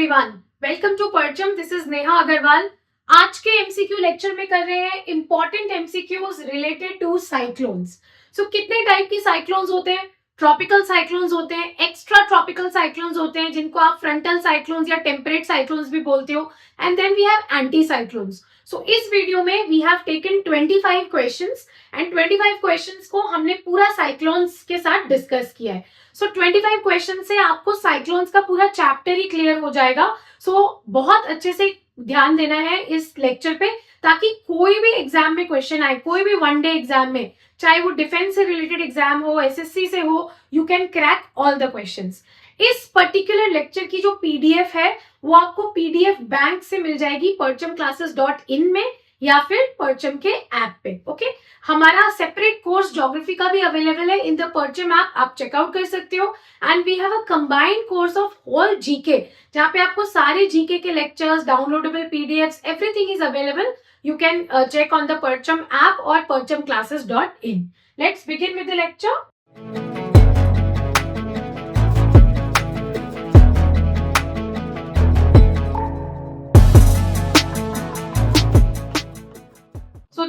Everyone, welcome to Parcham. This is Neha Agarwal. आज के MCQ lecture में कर रहे हैं important MCQs related to cyclones. So कितने टाइप की साइक्लोन्स होते हैं? ट्रॉपिकल साइक्लोन्स होते हैं, एक्स्ट्रा ट्रॉपिकल साइक्लोन्स होते हैं जिनको आप फ्रंटल साइक्लोन्स या टेम्परेट साइक्लोन्स भी बोलते हो, and then we have anti cyclones. So इस वीडियो में we have taken 25 questions and 25 questions को हमने पूरा साइक्लोन्स के साथ डिस्कस किया है। सो 25 क्वेश्चन से आपको साइक्लोन्स का पूरा चैप्टर ही क्लियर हो जाएगा। सो बहुत अच्छे से ध्यान देना है इस लेक्चर पे, ताकि कोई भी एग्जाम में क्वेश्चन आए, कोई भी वन डे एग्जाम में, चाहे वो डिफेंस से रिलेटेड एग्जाम हो, एसएससी से हो, you can crack all the questions. इस पर्टिकुलर लेक्चर की जो पीडीएफ है वो आपको पीडीएफ बैंक से मिल जाएगी perchamclasses.in में या फिर परचम के ऐप पे। ओके, हमारा सेपरेट कोर्स ज्योग्राफी का भी अवेलेबल है इन द परचम ऐप, आप चेकआउट कर सकते हो। And we have a combined course of whole GK, जहाँ पे आपको सारे जीके के lectures, downloadable PDFs, everything is available. You can check on the Percham app और perchamclasses.in। Let's begin with the lecture. So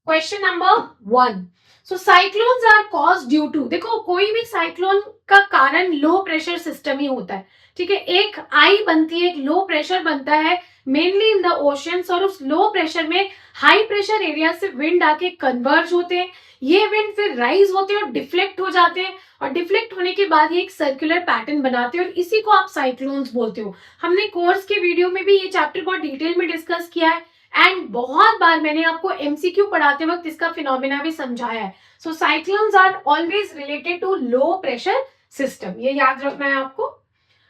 question number 1। So cyclones are cause due to, देखो कोई भी cyclone का कारण लो प्रेशर सिस्टम ही होता है। ठीक है, एक आई बनती है, एक लो प्रेशर बनता है मेनली इन द ओशंस, और उस लो प्रेशर में हाई प्रेशर एरिया से विंड आके कन्वर्ज होते हैं। ये विंड फिर राइज होते हैं और डिफ्लेक्ट हो जाते हैं, और डिफ्लेक्ट होने के बाद ये एक सर्कुलर पैटर्न बनाते हैं, और इसी को आप साइक्लोन्स बोलते हो। हमने कोर्स के वीडियो में भी ये चैप्टर बहुत डिटेल में डिस्कस किया है, एंड बहुत बार मैंने आपको एमसीक्यू पढ़ाते वक्त इसका फिनोमेना भी समझाया है। So cyclones are always related to low pressure system, ये याद रखना है आपको।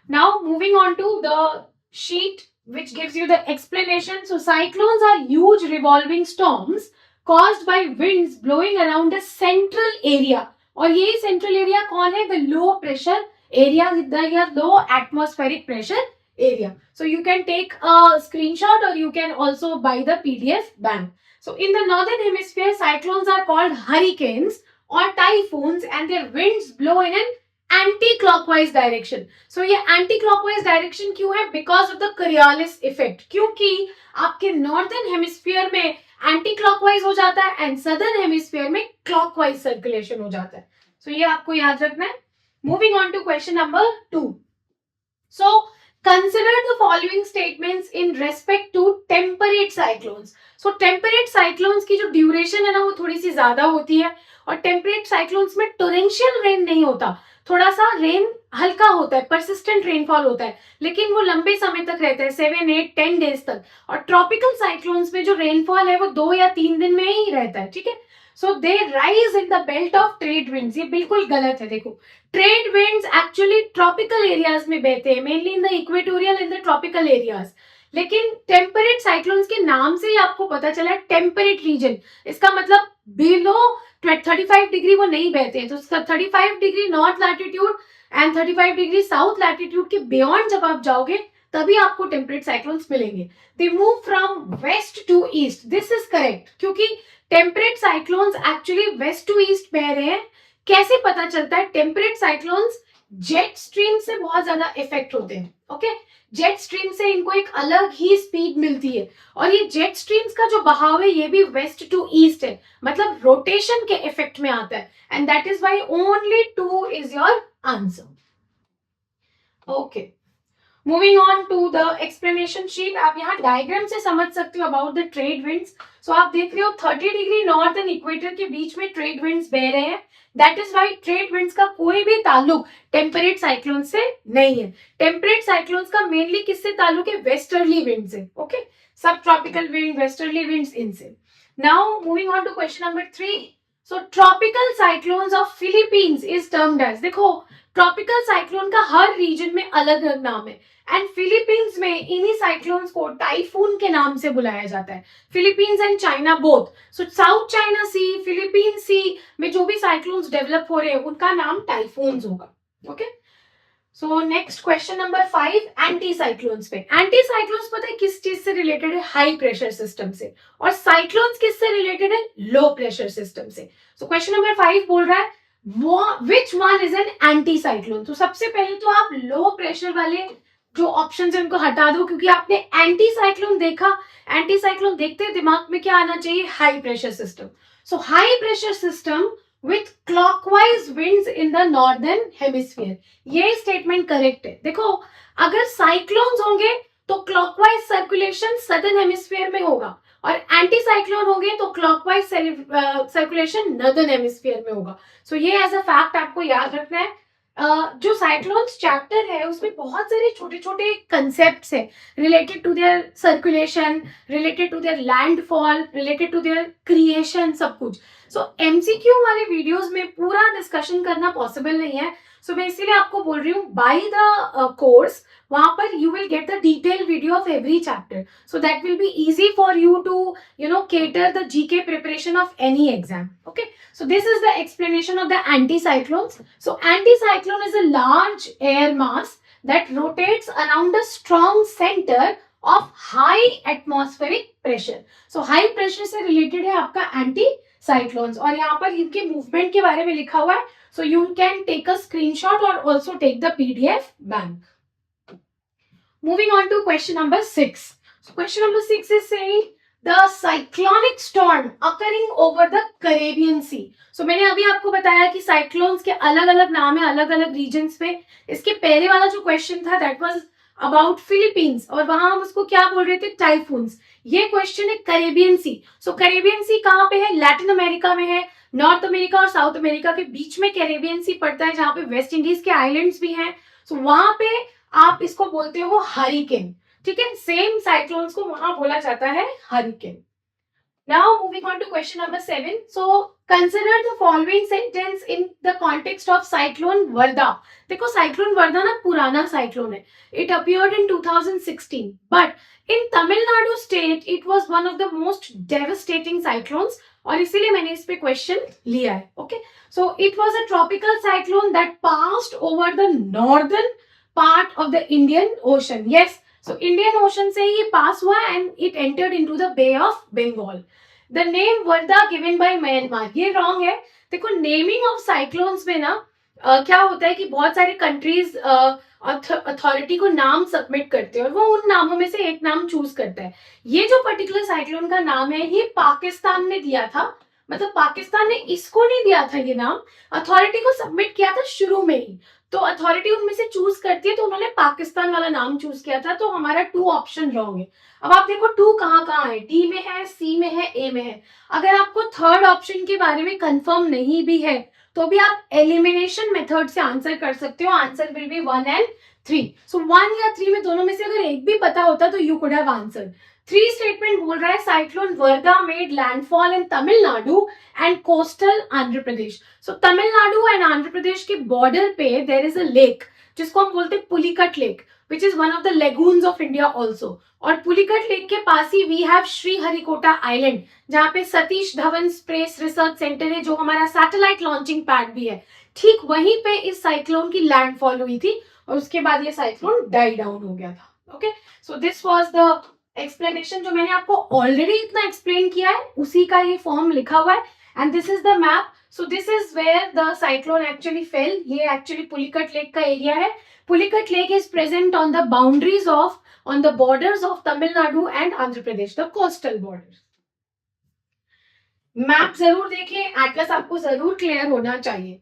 Now moving on to the sheet which gives you the explanation. So cyclones are huge revolving storms caused by winds blowing around a central area, और ये central area कौन है? The low pressure area, the low atmospheric pressure area. So you can take a screenshot or you can also buy the PDF bank. So in the northern hemisphere, cyclones are called hurricanes or typhoons, and their winds blow in an anti-clockwise direction. So ये anti-clockwise direction क्यों है? Because of the Coriolis effect, क्योंकि आपके northern hemisphere में anti-clockwise हो जाता है and southern hemisphere में क्लॉकवाइज सर्कुलेशन हो जाता है। सो ये आपको याद रखना है। Moving on to question number 2। So consider the following statements in respect to temperate cyclones. So temperate cyclones की जो ड्यूरेशन है ना, वो थोड़ी सी ज्यादा होती है, और टेम्परेट साइक्लोन्स में टोरेंशियल रेन नहीं होता, थोड़ा सा रेन हल्का होता है, परसिस्टेंट रेनफॉल होता है, लेकिन वो लंबे समय तक रहता है, 7, 8, 10 डेज तक। और ट्रॉपिकल साइक्लोन्स में जो रेनफॉल है वो 2 या 3 दिन में ही रहता है। ठीक है, so they rise in the belt of trade winds. ये बिल्कुल गलत है। देखो, trade winds actually tropical areas में बहते हैं, mainly in the equatorial, in the tropical areas. लेकिन टेम्परेट साइक्लोन्स के नाम से ही आपको पता चला है टेम्परेट रीजन, इसका मतलब बिलो 35 डिग्री वो नहीं बहते हैं। तो 35 degree north latitude and 35 degree south latitude के बियॉन्ड जब आप जाओगे तभी आपको टेम्परेट साइक्लोन्स मिलेंगे। They move from west to east, this is correct, क्योंकि temperate cyclones actually west to east बह रहे हैं। कैसे पता चलता है? टेम्परेट साइक्लोन्स जेट स्ट्रीम से बहुत ज्यादा इफेक्ट होते हैं। ओके, जेट स्ट्रीम से इनको एक अलग ही स्पीड मिलती है, और ये जेट स्ट्रीम्स का जो बहाव है ये भी वेस्ट टू ईस्ट है, मतलब रोटेशन के इफेक्ट में आता है, and that is why only 2 is your answer. Okay, moving on to the explanation sheet. आप यहाँ डायग्राम से समझ सकते हो अबाउट द ट्रेड विंड्स। सो आप देख रहे हो 30 डिग्री नॉर्थ एंड इक्वेटर के बीच में ट्रेड विंड्स बह रहे हैं। That is why trade winds का कोई भी ताल्लुक टेम्परेट साइक्लोन से नहीं है। टेम्परेट साइक्लोन्स का मेनली किससे ताल्लुक है? वेस्टर्ली विंड से। ओके, सब ट्रॉपिकल विंड, वेस्टर्ली विंड्स, इनसे। Now moving on to question number 3। So tropical cyclones of Philippines is termed as, देखो ट्रॉपिकल साइक्लोन का हर रीजन में अलग अलग नाम है, एंड फिलीपींस में इन्हीं साइक्लोन्स को टाइफून के नाम से बुलाया जाता है। Philippines and China both. So South China C, Philippine Sea में जो भी साइक्लोन्स डेवलप हो रहे हैं उनका नाम टाइफून्स होगा। Okay, so next question number 5, anti cyclones पे। एंटी साइक्लोन्स पता है किस चीज से रिलेटेड है? हाई प्रेशर सिस्टम से। और साइक्लोन्स किससे रिलेटेड है? लो प्रेशर सिस्टम से। सो क्वेश्चन नंबर 5 बोल रहा है which one is an anti cyclone. तो सबसे पहले तो आप लो प्रेशर वाले जो ऑप्शन है उनको हटा दो, क्योंकि आपने एंटी साइक्लोन देखा, एंटी साइक्लोन देखते दिमाग में क्या आना चाहिए, high pressure system. So high pressure system with clockwise winds in the northern hemisphere, ये स्टेटमेंट करेक्ट है. देखो अगर साइक्लोन्स होंगे तो क्लॉकवाइज सर्कुलेशन सदर्न हेमिस्फीयर में होगा, और एंटी साइक्लोन होंगे तो क्लॉकवाइज सर्कुलेशन नॉर्दर्न हेमिस्फीयर में होगा. सो ये एज अ फैक्ट आपको याद रखना है. जो साइक्लोन्स चैप्टर है उसमें बहुत सारे छोटे छोटे कंसेप्ट्स है related to their circulation, related to their landfall, related to their creation, सब कुछ. सो एमसीक्यू वाले वीडियोस में पूरा डिस्कशन करना पॉसिबल नहीं है. सो मैं इसीलिए आपको बोल रही हूँ बाय द कोर्स, वहां पर you will get the detail video of every chapter, so that will be easy for you to cater the GK preparation of any exam. Okay, so this is the explanation of the anticyclones. So anticyclone is a large air mass that rotates around a strong center of high atmospheric pressure. So high pressure से related है आपका anticyclones, और यहाँ पर इनके movement के बारे में लिखा हुआ है. So you can take a screenshot or also take the PDF bank. Moving on to question number 6. So question number 6 is saying the cyclonic storm occurring over the Caribbean Sea. So मैंने अभी आपको बताया कि cyclones के अलग अलग नाम है अलग अलग रीजन्स में. इसके पहले वाला जो क्वेश्चन था दैट वाज अबाउट फिलीपींस, और वहां हम उसको क्या बोल रहे थे, टाइफून्स. ये क्वेश्चन है कैरेबियन सी. सो कैरेबियन सी कहाँ पे है, लैटिन अमेरिका में है. नॉर्थ अमेरिका और साउथ अमेरिका के बीच में कैरेबियन सी पड़ता है, जहाँ पे वेस्ट इंडीज के आइलैंड्स भी हैं. सो वहां पे आप इसको बोलते हो हरिकेन. ठीक है, सेम साइक्लोन्स को वहां बोला जाता है hurricane. Now moving on to question number 7. So consider the following sentence in the context of cyclone Varda. देखो साइक्लोन वर्धा ना पुराना साइक्लोन है. It appeared in 2016, but in Tamil Nadu state it was one of the most devastating cyclones, और इसीलिए मैंने इस पे question लिया है. Okay, so it was a tropical cyclone that passed over the northern part of the Indian Ocean. Yes, so Indian Ocean से ये पास हुआ and it entered into the Bay of Bengal. The name Varda given by Myanmar, ये wrong है. देखो naming of cyclones में ना क्या होता है कि बहुत सारे कंट्रीज अथॉरिटी को नाम सबमिट करते हैं और वो उन नामों में से एक नाम चूज करता है. ये जो पर्टिकुलर साइक्लोन का नाम है ये पाकिस्तान ने दिया था, मतलब पाकिस्तान ने इसको नहीं दिया था ये नाम, अथॉरिटी को सबमिट किया था शुरू में ही. तो अथॉरिटी उनमें से चूज करती है, तो उन्होंने पाकिस्तान वाला नाम चूज किया था, तो हमारा 2 ऑप्शन रॉन्ग है. अब आप देखो 2 कहाँ कहाँ है, डी में है, सी में है, ए में है. अगर आपको थर्ड ऑप्शन के बारे में कंफर्म नहीं भी है तो भी आप एलिमिनेशन मेथड से आंसर कर सकते हो. Answer will be 1 and 3. सो 1 या 3 में दोनों में से अगर एक भी पता होता तो you could have answer. 3 statement बोल रहा है cyclone Vardah made landfall in Tamil Nadu and coastal Andhra Pradesh. So Tamil Nadu and Andhra Pradesh के बॉर्डर पे देयर इज अ लेक जिसको हम बोलते हैं Pulicat lake, which is one of the lagoons of India also. और पुलिकट लेक के पास ही वी हैव श्रीहरिकोटा आइलैंड, जहाँ पे Satish Dhawan space research centre है, जो हमारा सैटेलाइट लॉन्चिंग पैड भी है. ठीक वहीं पे इस साइक्लोन की लैंडफॉल हुई थी और उसके बाद ये साइक्लोन डाई डाउन हो गया था. Okay, so this was the explanation. जो मैंने आपको ऑलरेडी इतना एक्सप्लेन किया है उसी का ये फॉर्म लिखा हुआ है. And this is the map. So this is where the cyclone actually fell. ये एक्चुअली पुलिकट लेक का एरिया है. Pulicat Lake is present on the boundaries of, on the borders of Tamil Nadu and Andhra Pradesh, the coastal borders. Map जरूर देखें, Atlas आपको जरूर clear होना चाहिए.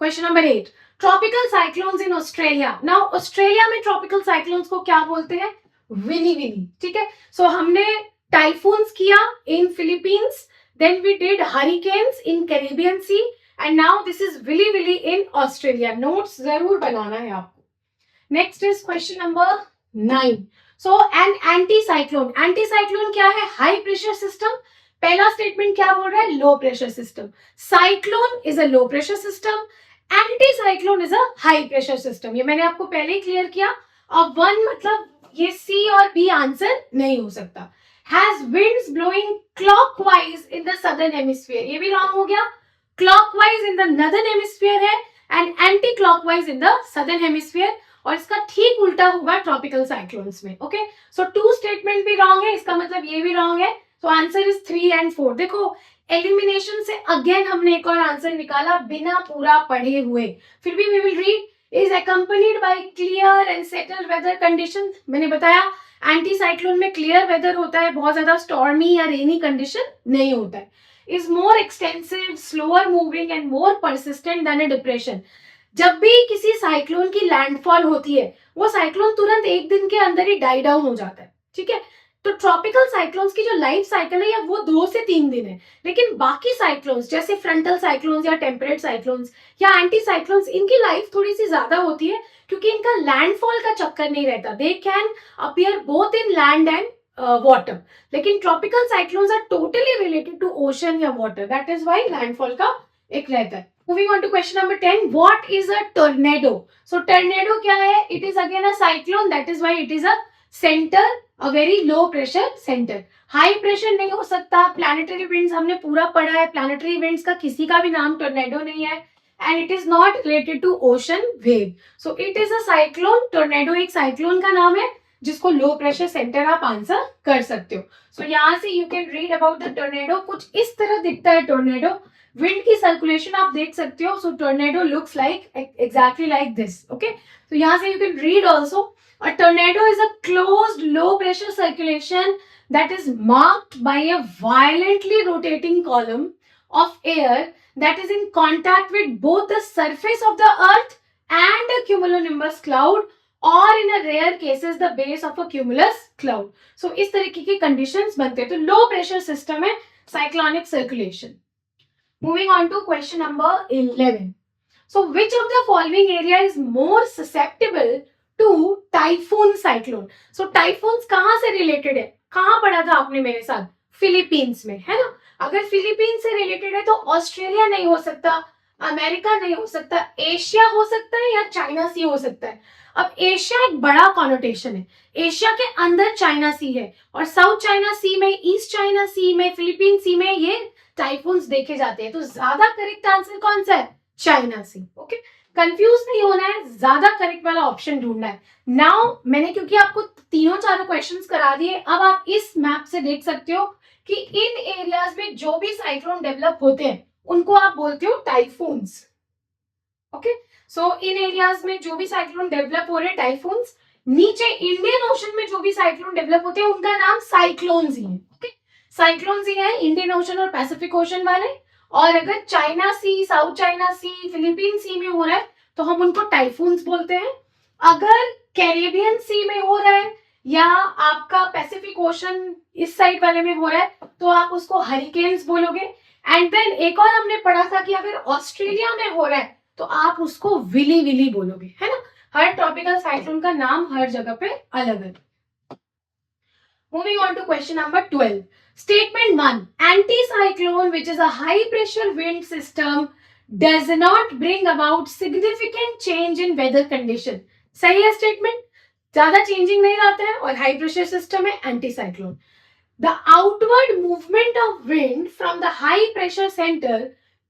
Question number 8. Tropical cyclones in Australia. Now Australia में tropical cyclones को क्या बोलते हैं, विनी विनी. ठीक है, सो हमने टाइफून्स किया in Philippines, then we did hurricanes in Caribbean sea, and now this is willy willy in Australia. Notes जरूर बनाना है आपको. Next is question number 9. So an anticyclone. Anticyclone क्या है, हाई प्रेशर सिस्टम. पहला स्टेटमेंट क्या बोल रहा है, लो pressure system. Cyclone is a low pressure system, anticyclone is a high pressure system. ये मैंने आपको पहले ही क्लियर किया. अब 1 मतलब ये सी और बी आंसर नहीं हो सकता. Has winds blowing clockwise in the southern hemisphere. ये भी रॉन्ग हो गया. Clockwise in the northern hemisphere है and anti-clockwise in the southern hemisphere. और इसका ठीक उल्टा होगा ट्रॉपिकल साइक्लोन्स में. ओके, सो 2 स्टेटमेंट भी रॉन्ग है, इसका मतलब ये भी रॉन्ग है. So answer is 3 and 4. देखो एलिमिनेशन से अगेन हमने एक और आंसर निकाला बिना पूरा पढ़े हुए, फिर भी we will read. Is accompanied by clear and settled weather conditions. मैंने बताया एंटी साइक्लोन में क्लियर वेदर होता है, बहुत ज्यादा स्टॉर्मी या रेनी कंडीशन नहीं होता है. Is more extensive, slower moving and more persistent than a depression. जब भी किसी साइक्लोन की लैंडफॉल होती है, वो साइक्लोन तुरंत एक दिन के अंदर ही डाई डाउन हो जाता है. ठीक है, तो ट्रॉपिकल साइक्लोन्स की जो लाइफ साइकिल है वो 2 से 3 दिन है. लेकिन बाकी साइक्लोन्स जैसे फ्रंटल साइक्लोन्स या टेम्परेट साइक्लोन्स या एंटी साइक्लोन्स, इनकी लाइफ थोड़ी सी ज्यादा होती है क्योंकि इनका लैंडफॉल का चक्कर नहीं रहता. They can appear both in land and water. लेकिन tropical cyclones are totally related to ocean या water. That is why landfall का एक रहता है. Moving on to question number 10, what is a tornado? So tornado क्या है? It is again a cyclone. That is why it is a center, a very low pressure center. High pressure नहीं हो सकता. Planetary winds हमने पूरा पढ़ा है. Planetary winds का किसी का भी नाम टोर्नेडो नहीं है. And it is not related to ocean wave. So it is a cyclone. Tornado एक साइक्लोन का नाम है जिसको लो प्रेशर सेंटर आप आंसर कर सकते हो. सो यहाँ से you can read about the tornado. कुछ इस तरह दिखता है टोर्नेडो. विंड की सर्कुलेशन आप देख सकते हो. So tornado looks like exactly like this. Okay, तो यहाँ से you can read also. A tornado is a closed low pressure circulation that is marked by a violently rotating column of air that is in contact with both the surface of the earth and a cumulonimbus cloud, or in a rare cases the base of a cumulus cloud. So इस तरीके की conditions बनते हैं. तो low pressure system है cyclonic circulation. Moving on to question number 11. So which of the following area is more susceptible to typhoon cyclone? So typhoons कहाँ से related है? कहाँ पढ़ा था आपने मेरे साथ? फिलीपींस में, है ना. अगर फिलीपींस से रिलेटेड है तो ऑस्ट्रेलिया नहीं हो सकता, अमेरिका नहीं हो सकता, एशिया हो सकता है या चाइना सी हो सकता है. अब एशिया एक बड़ा कॉनोटेशन है. एशिया के अंदर चाइना सी है और साउथ चाइना सी में, ईस्ट चाइना सी में, फिलीपीन सी में ये टाइफून्स देखे जाते हैं. तो ज्यादा करेक्ट आंसर कौन सा है? चाइना सी. ओके, कंफ्यूज नहीं होना है, ज्यादा करेक्ट वाला ऑप्शन ढूंढना है. नाउ मैंने क्योंकि आपको तीनों चारों क्वेश्चंस करा दिए, अब आप इस मैप से देख सकते हो कि इन एरियाज में जो भी साइक्लोन डेवलप होते हैं उनको आप बोलते हो टाइफून्स. ओके, सो इन एरियाज में जो भी साइक्लोन डेवलप हो रहे हैं टाइफून्स. नीचे इंडियन ओशन में जो भी साइक्लोन डेवलप होते हैं उनका नाम साइक्लोन्स ही है. ओके, साइक्लोन्स ही है इंडियन ओशन और पैसिफिक ओशन वाले. और अगर चाइना सी, साउथ चाइना सी, फिलीपीन सी में हो रहा है तो हम उनको टाइफून्स बोलते हैं. अगर कैरेबियन सी में हो रहा है या आपका पैसिफिक ओशन इस साइड वाले में हो रहा है तो आप उसको हरिकेन्स बोलोगे. एंड देन एक और हमने पढ़ा था कि अगर ऑस्ट्रेलिया में हो रहा है तो आप उसको विली विली बोलोगे, है ना. हर ट्रॉपिकल साइक्लोन का नाम हर जगह पे अलग है. Moving on to question number 12. Statement 1. Anticyclone, which is a high pressure wind system, does not bring about significant change in weather condition. सही है स्टेटमेंट. ज्यादा चेंजिंग नहीं लाता है और हाई प्रेशर सिस्टम है anticyclone. The outward movement of wind from the high pressure center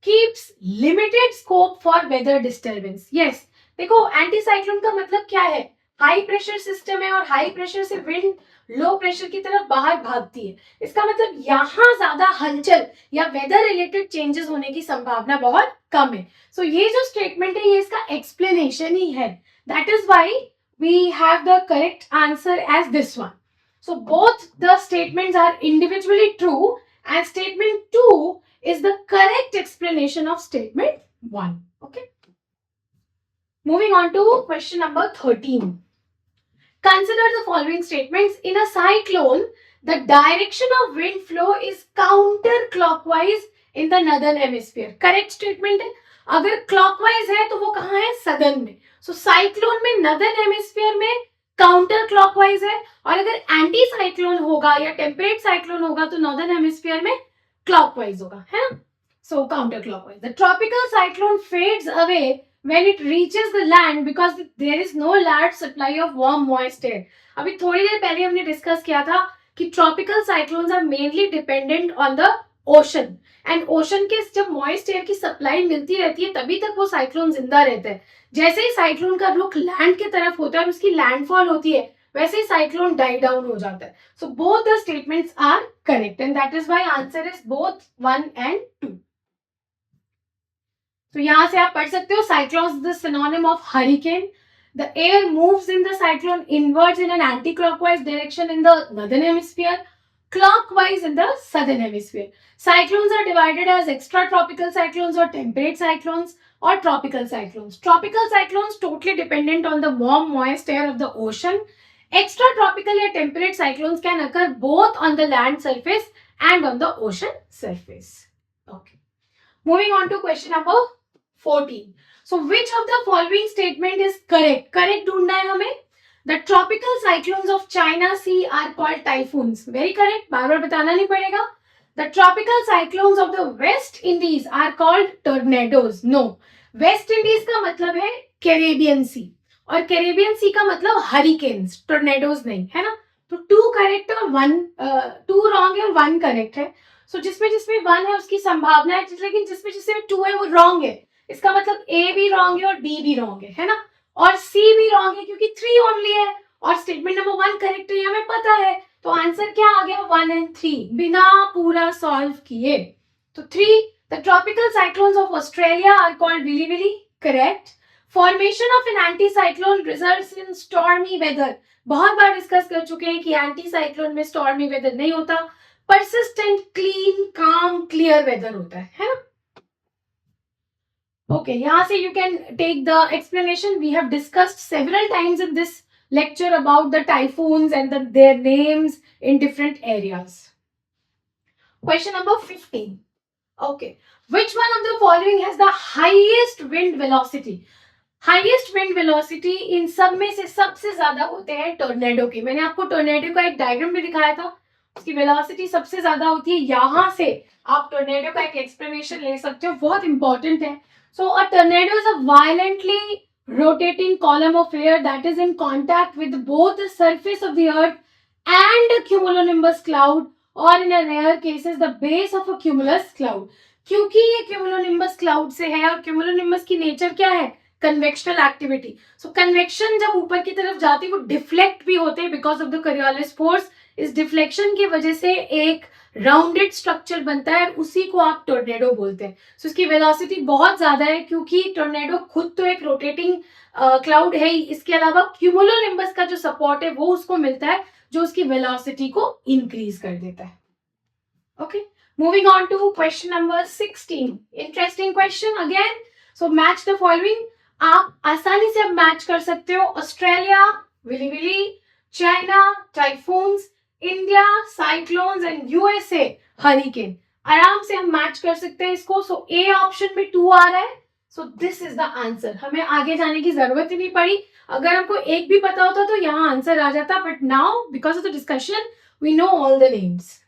keeps limited scope for weather disturbance. Yes, देखो anticyclone का मतलब क्या है? हाई प्रेशर सिस्टम है और हाई प्रेशर से विंड लो प्रेशर की तरफ बाहर भागती है. इसका मतलब यहाँ ज्यादा हलचल या वेदर रिलेटेड चेंजेस होने की संभावना बहुत कम है. सो ये जो स्टेटमेंट है ये इसका एक्सप्लेनेशन ही है. That is why we have the correct answer as this one. So both the statements are individually true and statement 2 is the correct explanation of statement 1. Okay. Moving on to question number 13. Consider the following statements. In a cyclone, the direction of wind flow is counterclockwise in the northern hemisphere. Correct statement है. अगर clockwise है तो वो कहाँ है? southern में. So cyclone में northern hemisphere में काउंटर क्लॉकवाइज है और अगर एंटी साइक्लोन होगा या टेम्परेट साइक्लोन होगा तो नॉर्दर्न हेमिस्फीयर में क्लॉकवाइज होगा, है ना. So counter clockwise. The tropical cyclone fades away when it reaches the land because there is no large supply of warm moist air. अभी थोड़ी देर पहले हमने डिस्कस किया था कि tropical cyclones are mainly dependent on the ocean and ocean के जब moist air की सप्लाई मिलती रहती है तभी तक वो साइक्लोन जिंदा रहता है. जैसे ही साइक्लोन का रुख लैंड की तरफ होता है और उसकी लैंडफॉल होती है वैसे ही साइक्लोन डाई डाउन हो जाता है. So both the statements are correct and that is why answer is both 1 and 2. तो यहाँ से आप पढ़ सकते हो cyclone is the synonym of hurricane. The air moves in the cyclone inwards in an anti-clockwise direction in the northern hemisphere, clockwise in the southern hemisphere. Cyclones are divided as extratropical cyclones or temperate cyclones or tropical cyclones. Tropical cyclones totally dependent on the warm, moist air of the ocean. Extratropical or temperate cyclones can occur both on the land surface and on the ocean surface. Okay. Moving on to question number 14. So which of the following statement is correct? Correct ढूंढना है हमें. The tropical cyclones of China Sea are called typhoons. Very correct. बार बार बताना नहीं पड़ेगा. The tropical cyclones of the West Indies are called tornadoes. No. West Indies का मतलब है Caribbean Sea. और Caribbean Sea का मतलब hurricanes. Tornadoes नहीं, है ना? तो 2 करेक्ट और 2 रॉन्ग है और 1 करेक्ट है. सो जिसमें 1 है उसकी संभावना है, लेकिन जिसमें 2 है वो रॉन्ग है. इसका मतलब ए भी रॉन्ग है और बी भी रॉन्ग है ना? और सी भी रॉन्ग है क्योंकि 3 ओनली है और स्टेटमेंट नंबर 1 करेक्ट है, हमें पता है. तो आंसर क्या आ गया? 1 and 3 बिना पूरा सॉल्व किए. तो 3, the tropical cyclones of Australia are called willy willy. Correct. Formation of an anticyclone results in stormy weather. बहुत बार डिस्कस कर चुके हैं कि एंटी साइक्लोन में स्टॉर्मी वेदर नहीं होता, persistent, clean, calm, clear weather होता है ना? Okay, यहाँ से you can take the explanation. We have discussed several times in this lecture about the typhoons and their names in different areas. Question number 15. Okay, which one of the following has the highest wind velocity? Highest wind velocity इन सब में से सबसे ज्यादा होते हैं tornado की. मैंने आपको टोर्नेडो का एक डायग्राम भी दिखाया था. उसकी वेलोसिटी सबसे ज्यादा होती है. यहाँ से आप टोर्नेडो का एक एक्सप्लेनेशन ले सकते हो, बहुत इंपॉर्टेंट है. So a tornado is a violently rotating column of air that is in contact with both the surface of the earth and a cumulonimbus cloud, or in a rare cases the base of a cumulus cloud. क्योंकि ये cumulonimbus cloud से है और cumulonimbus की nature क्या है? Convectional activity. सो convection जब ऊपर की तरफ जाती है वो डिफ्लेक्ट भी होते हैं because of the Coriolis force. इस डिफ्लेक्शन की वजह से एक राउंडेड स्ट्रक्चर बनता है, उसी को आप टोर्नेडो बोलते हैं. सो इसकी वेलोसिटी बहुत ज्यादा है क्योंकि टोर्नेडो खुद तो एक रोटेटिंग क्लाउड है ही, इसके अलावा क्यूमुलोनिम्बस का जो सपोर्ट है वो उसको मिलता है जो उसकी वेलोसिटी को इंक्रीज कर देता है. Okay, moving on to question number 16. Interesting question again. So match the following. आप आसानी से अब मैच कर सकते हो. Australia willy willy, China typhoons, India cyclones and USA hurricane. आराम से हम मैच कर सकते हैं इसको. सो ए ऑप्शन में 2 आ रहा है. सो दिस इज द आंसर. हमें आगे जाने की जरूरत ही नहीं पड़ी. अगर हमको एक भी पता होता तो यहाँ आंसर आ जाता, but now because of the discussion we know all the names.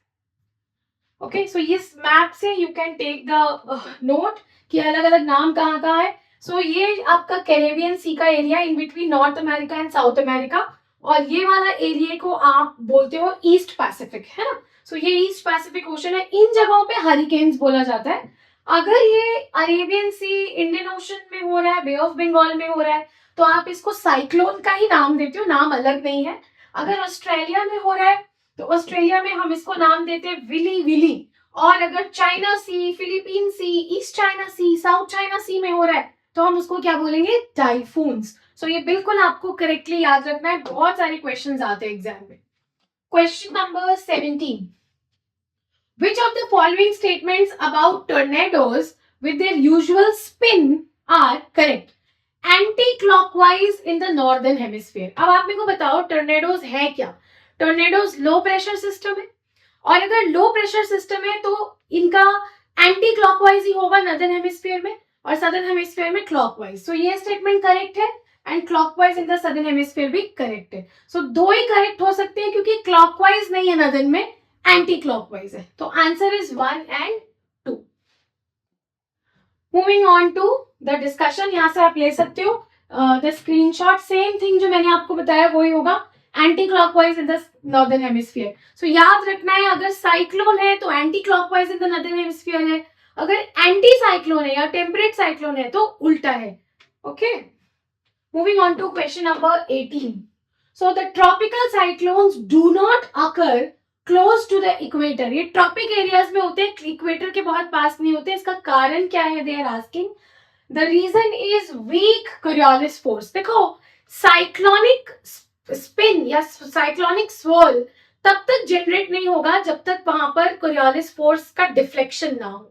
Okay, so इस मैप से you can take the note कि अलग अलग नाम कहाँ कहाँ है. सो ये आपका कैरेबियन सी का area in between north America and south America, और ये वाला एरिया को आप बोलते हो ईस्ट पैसिफिक, है ना. सो ये ईस्ट पैसिफिक ओशन है. इन जगहों पे हरिकेन्स बोला जाता है. अगर ये अरेबियन सी इंडियन ओशन में हो रहा है, बे ऑफ बंगाल में हो रहा है, तो आप इसको साइक्लोन का ही नाम देते हो, नाम अलग नहीं है. अगर ऑस्ट्रेलिया में हो रहा है तो ऑस्ट्रेलिया में हम इसको नाम देते हैं विली विली. और अगर चाइना सी, Philippine sea, east China sea, south China sea में हो रहा है तो हम उसको क्या बोलेंगे? टाइफून्स. सो ये बिल्कुल आपको करेक्टली याद रखना है. बहुत सारे क्वेश्चंस आते हैं एग्जाम में. Question number 17. Which of the following statements about tornadoes with their usual spin are correct? Anti-clockwise in the northern hemisphere. अब आप मेरे को बताओ टोर्नेडोज है क्या? टोर्नेडोज लो प्रेशर सिस्टम है, और अगर लो प्रेशर सिस्टम है तो इनका एंटी क्लॉकवाइज ही होगा नॉर्दर्न हेमिस्फीयर में, और सदर्न हेमिस्फीयर में क्लॉकवाइज. सो ये स्टेटमेंट करेक्ट है and clockwise in the southern hemisphere भी करेक्ट है. सो 2 ही करेक्ट हो सकते हैं क्योंकि क्लॉकवाइज नहीं है नॉर्दर्न में, एंटी क्लॉकवाइज है. तो answer is 1 and 2. Moving on to the discussion. यहाँ से आप ले सकते हो द स्क्रीनशॉट. सेम थिंग जो मैंने आपको बताया वही होगा, anti clockwise in the northern hemisphere. So याद रखना है, अगर साइक्लोन है तो anti clockwise in the northern hemisphere है, अगर एंटी साइक्लोन है या टेम्परेट साइक्लोन है तो उल्टा है. Okay, moving on to question number 18. So the tropical cyclones do not occur close to the equator. ये ट्रॉपिक एरियाज में होते हैं, इक्वेटर के बहुत पास नहीं होते. इसका कारण क्या है? They are asking. The reason is weak Coriolis force. देखो साइक्लोनिक स्पिन या साइक्लोनिक स्वर्ल तब तक जनरेट नहीं होगा जब तक वहां पर कोरियोलिस फोर्स का डिफ्लेक्शन ना हो.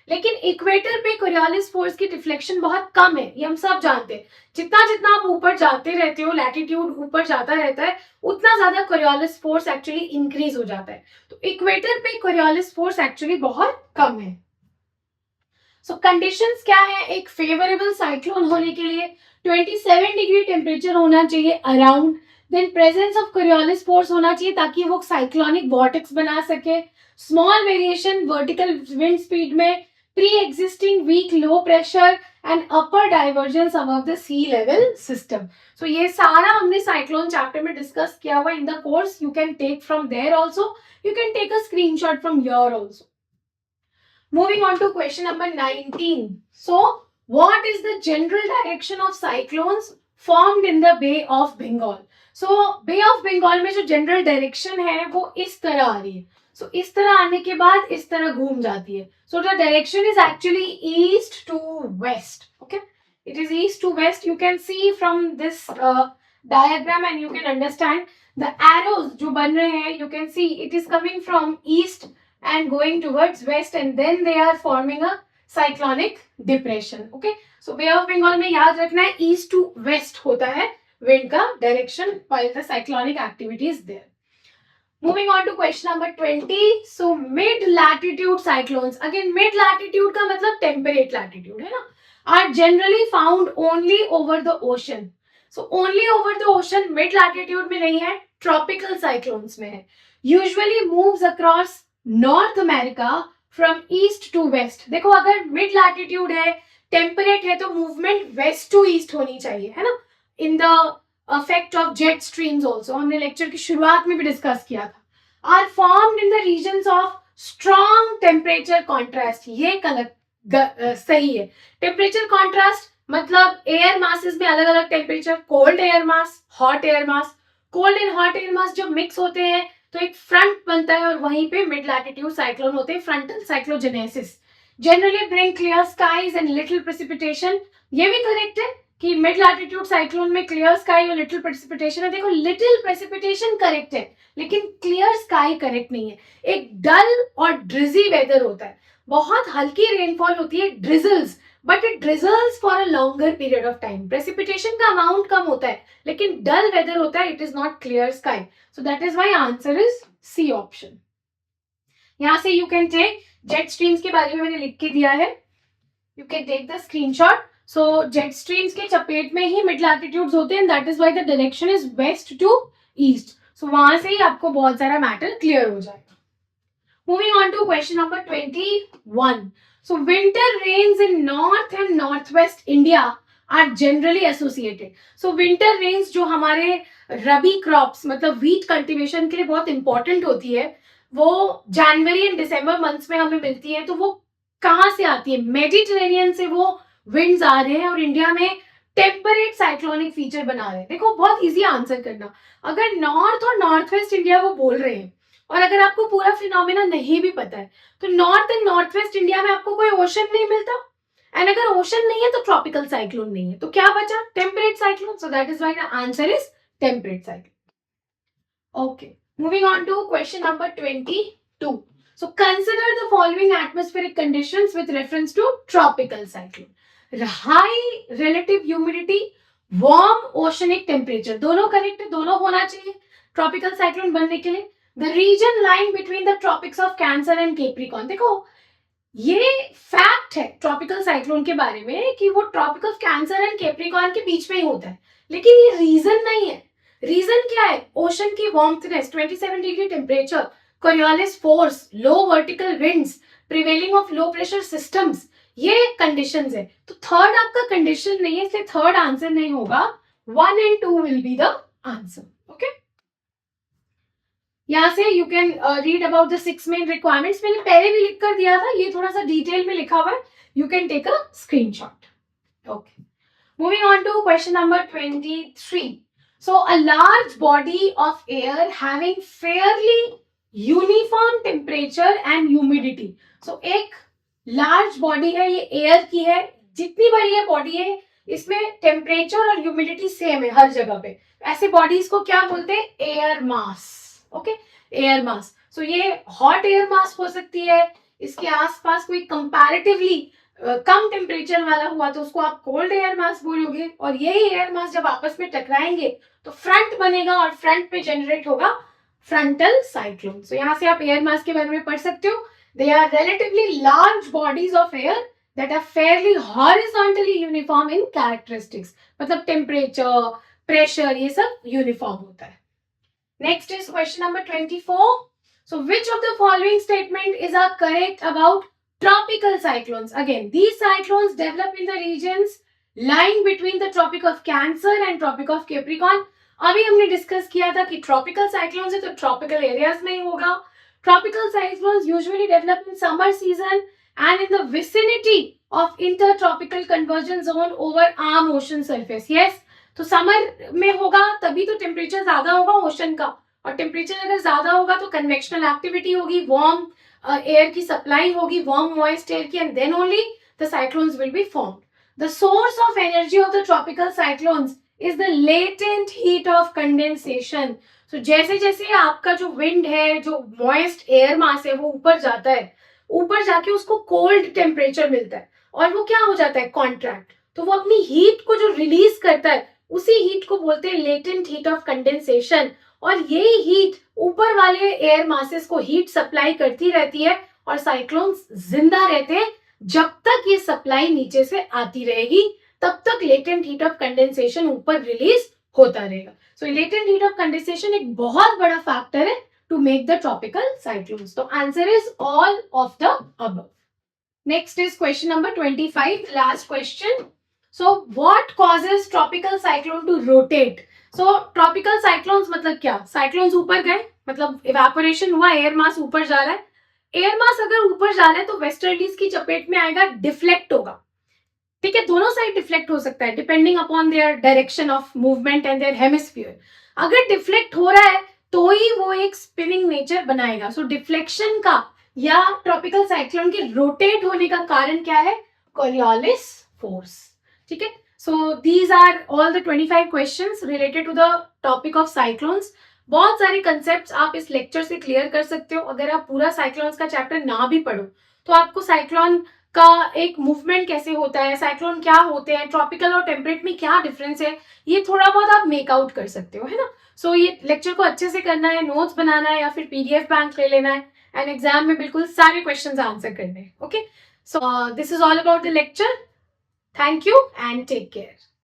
लेकिन इक्वेटर पे कोरियोलिस फोर्स की डिफ्लेक्शन बहुत कम है, ये हम सब जानते हैं. जितना जितना आप ऊपर जाते रहते हो, लैटिट्यूड ऊपर जाता रहता है, उतना ज्यादा कोरियोलिस फोर्स एक्चुअली इंक्रीज हो जाता है. तो इक्वेटर पे कोरियोलिस फोर्स एक्चुअली बहुत कम है. सो कंडीशंस क्या है एक फेवरेबल साइक्लोन होने के लिए? 27 डिग्री टेम्परेचर होना चाहिए around. Then presence of Coriolis force होना चाहिए ताकि वो साइक्लोनिक वॉर्टेक्स बना सके. Small variation vertical wind speed में, pre existing weak low pressure and upper divergence above the sea level system. So ये सारा हमने साइक्लोन चैप्टर में डिस्कस किया हुआ in the course. You can take from there also, you can take a screenshot from your also. Moving on to question number 19. So, what is the general direction of cyclones formed in the Bay of Bengal? So, Bay of Bengal में जो general direction है वो इस तरह आ रही है. So, इस तरह आने के बाद इस तरह घूम जाती है. So, the direction is actually east to west. Okay? It is east to west. You can see from this diagram and you can understand the arrows जो बन रहे हैं. You can see it is coming from east and going towards west and then they are forming a cyclonic depression. Okay, so Bay of Bengal में याद रखना है east to west होता है wind का direction while the cyclonic activity is there. Moving on to question number 20. So mid latitude cyclones, again mid latitude का मतलब temperate latitude है ना, are generally found only over the ocean. So only over the ocean, mid latitude में नहीं है, tropical cyclones में है. Usually moves across North America from east to west. देखो अगर मिड लैटिट्यूड है, टेम्परेट है, तो मूवमेंट वेस्ट टू ईस्ट होनी चाहिए, है ना. In the effect of jet streams also हमने लेक्चर की शुरुआत में भी डिस्कस किया था. Are formed in the regions of strong temperature contrast. ये सही है. टेम्परेचर कॉन्ट्रास्ट मतलब एयर मासेस में अलग अलग temperature, cold air mass, hot air mass. Cold and hot air mass जब मिक्स होते हैं तो एक फ्रंट बनता है और वहीं पे मिड लैटिट्यूड साइक्लोन होते हैं, frontal cyclogenesis. Generally bring clear skies and little precipitation. ये भी करेक्ट है कि मिड लैटिट्यूड साइक्लोन में क्लियर स्काई और लिटिल प्रेसिपिटेशन है. देखो लिटिल प्रेसिपिटेशन करेक्ट है लेकिन क्लियर स्काई करेक्ट नहीं है. एक डल और ड्रिजी वेदर होता है, बहुत हल्की रेनफॉल होती है, drizzles, but it drizzles for a longer period of time. Precipitation का अमाउंट कम होता है लेकिन डल वेदर होता है, it is not clear sky. So that is why answer is C option. यहां से you can take jet streams के बारे में मैंने लिख के दिया है, you can take the screenshot. So jet streams के चपेट में ही मिड लैटिट्यूड्स होते हैं, that is why the direction is west to east. So वहां से ही आपको बहुत सारा मैटर क्लियर हो जाएगा. Moving on to question number 21. So winter rains in north and northwest India are generally associated. So winter rains जो हमारे रबी crops मतलब व्हीट कल्टीवेशन के लिए बहुत इंपॉर्टेंट होती है, वो जनवरी एंड दिसंबर मंथ्स में हमें मिलती है. तो वो कहाँ से आती है? मेडिटेरेनियन से वो विंड्स आ रहे हैं और इंडिया में टेम्परेट साइक्लोनिक फीचर बना रहे हैं. देखो बहुत इजी आंसर करना. अगर नॉर्थ और नॉर्थ वेस्ट इंडिया वो बोल रहे हैं और अगर आपको पूरा फिनोमेना नहीं भी पता है तो north and north west India में आपको कोई ओशन नहीं मिलता, एंड अगर ओशन नहीं है तो ट्रॉपिकल साइक्लोन नहीं है, तो क्या बचा? Temperate cyclone. So that is why the answer is temperate cyclone. Okay, moving on to question number 22. So consider the following atmospheric conditions with reference to tropical cyclone. High relative humidity, warm oceanic temperature, दोनों correct है, दोनों होना चाहिए tropical cyclone बनने के लिए. The region lying between the tropics of Cancer and Capricorn. देखो ये फैक्ट है ट्रॉपिकल साइक्लोन के बारे में कि वो tropic of Cancer and Capricorn के बीच में ही होता है, लेकिन ये रीजन नहीं है. रीजन क्या है? ओशन की वार्मथनेस, 27 degree temperature, Coriolis force, low vertical winds, prevailing of low pressure systems, ये कंडीशंस है. तो थर्ड आपका कंडीशन नहीं है, इसलिए थर्ड आंसर नहीं होगा. 1 and 2 will be the answer. Okay, यहाँ से you can read about the 6 main requirements. मैंने पहले भी लिख कर दिया था, ये थोड़ा सा डिटेल में लिखा हुआ है, you can take a screenshot. Okay, moving on to question number 23. So a large body of air having fairly uniform temperature and humidity. So एक लार्ज बॉडी है, ये एयर की है, जितनी बड़ी ये बॉडी है इसमें टेम्परेचर और ह्यूमिडिटी सेम है हर जगह पे, ऐसे बॉडीज को क्या बोलते हैं, air mass. Okay, air mass. So ये हॉट एयर मास हो सकती है, इसके आसपास कोई कंपैरेटिवली कम टेम्परेचर वाला हुआ तो उसको आप कोल्ड एयर मास बोलोगे, और यही एयर मास जब आपस में टकराएंगे तो फ्रंट बनेगा और फ्रंट पे जनरेट होगा फ्रंटल साइक्लोन। सो यहाँ से आप एयर मास के बारे में पढ़ सकते हो। They are relatively large bodies of air that are fairly horizontally uniform in characteristics, मतलब टेम्परेचर, प्रेशर, ये सब यूनिफॉर्म होता है। Next is question number 24. So which of the following statement is a correct about tropical cyclones? Again, these cyclones develop in the regions lying between the Tropic of Cancer and Tropic of Capricorn. अभी हमने discuss किया था कि tropical cyclones है तो tropical areas में ही होगा। Tropical cyclones usually develop in summer season and in the vicinity of inter tropical conversion zone over arm ocean surface. Yes, तो समर में होगा तभी तो टेम्परेचर ज्यादा होगा ओशन का, और टेम्परेचर अगर ज्यादा होगा तो कन्वेक्शनल एक्टिविटी होगी, वार्म एयर की सप्लाई होगी, वार्म मॉइस्ट एयर की, and then only the cyclones will be formed. The source of energy of the tropical cyclones is the latent heat of condensation. So जैसे जैसे आपका जो wind है, जो मॉइस्ट एयर मास है, वो ऊपर जाता है, ऊपर जाके उसको कोल्ड टेम्परेचर मिलता है और वो क्या हो जाता है, कॉन्ट्रैक्ट, तो वो अपनी हीट को जो रिलीज करता है उसी हीट को बोलते हैं लेटेंट हीट ऑफ कंडेंसेशन। और यही हीट ऊपर वाले एयर मासेस को हीट सप्लाई करती रहती है और साइक्लोन्स जिंदा रहते हैं जब तक ये सप्लाई नीचे से आती रहेगी, तब तक लेटेंट हीट ऑफ कंडेंसेशन ऊपर रिलीज होता रहेगा। So latent heat of condensation एक बहुत बड़ा फैक्टर है to make the tropical cyclones. तो answer is all of the above. Next is question number 25, last question. So what causes tropical cyclone to rotate? So tropical cyclones मतलब क्या, cyclones ऊपर गए मतलब इवेपोरेशन हुआ, एयर मास ऊपर जा रहा है, एयर मास अगर ऊपर जा रहा है तो वेस्टर्लीज की चपेट में आएगा, डिफ्लेक्ट होगा, ठीक है, दोनों साइड डिफ्लेक्ट हो सकता है depending upon their direction of movement and their hemisphere. अगर डिफ्लेक्ट हो रहा है तो ही वो एक स्पिनिंग नेचर बनाएगा। सो डिफ्लेक्शन का या ट्रॉपिकल साइक्लोन के रोटेट होने का कारण क्या है, कोरियोलिस फोर्स, ठीक है। So these are all the 25 questions related to the topic of cyclones. बहुत सारे कंसेप्ट्स आप इस लेक्चर से क्लियर कर सकते हो। अगर आप पूरा साइक्लोन्स का चैप्टर ना भी पढ़ो तो आपको साइक्लोन का एक मूवमेंट कैसे होता है, साइक्लोन क्या होते हैं, ट्रॉपिकल और टेम्परेट में क्या डिफरेंस है, ये थोड़ा बहुत आप मेकआउट कर सकते हो, है ना। सो ये लेक्चर को अच्छे से करना है, नोट्स बनाना है या फिर PDF बैंक ले लेना है एंड एग्जाम में बिल्कुल सारे क्वेश्चंस आंसर करने हैं। Okay, so this is all about the lecture. Thank you and take care.